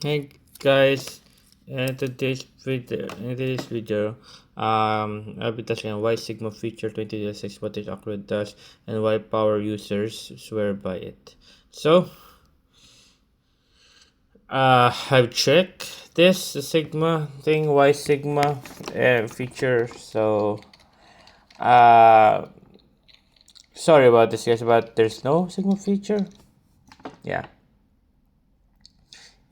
Hey guys, in today's video, I'll be touching on why Sigma feature 2026, what it actually does, and why power users swear by it. So, I've checked this Sigma thing, why Sigma feature. So, uh, sorry about this, guys, but there's no Sigma feature. Yeah,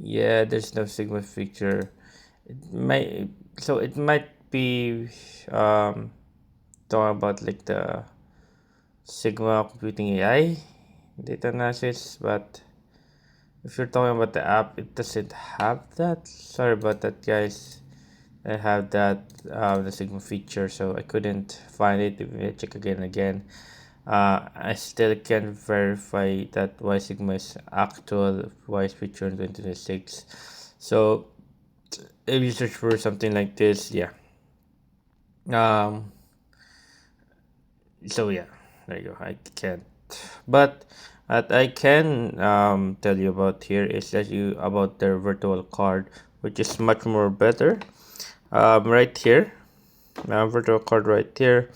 yeah, there's no Sigma feature. It might be um talking about like the Sigma Computing AI data analysis, but if you're talking about the app, it doesn't have that. Sorry about that, guys. I have that the Sigma feature, so I couldn't find it. If I check again and again, I still can't verify that Y Sigma is actual Y feature in 2026. So if you search for something like this, yeah. Um, so yeah, there you go. I can't, but what I can tell you about here is that you about their virtual card, which is much more better. Right here, virtual card right here.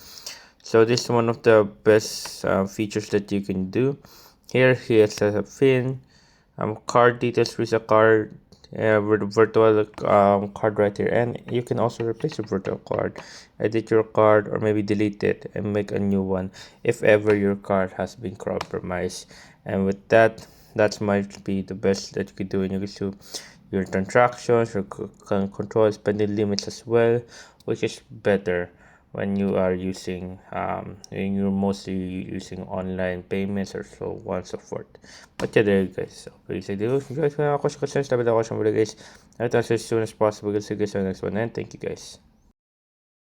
So this is one of the best features that you can do. Here he has a pin, card details, Visa card, with virtual card right here, and you can also replace your virtual card, edit your card, or maybe delete it and make a new one if ever your card has been compromised. And with that, that might be the best that you could do, and you can do your transactions, your can control spending limits as well, which is better when you are using when you're mostly using online payments or so on and so forth. But yeah, there you guys. So please, if you guys have questions, dapat ako sa mga guys. I'll answer as soon as possible. See you guys on the next one, and thank you guys.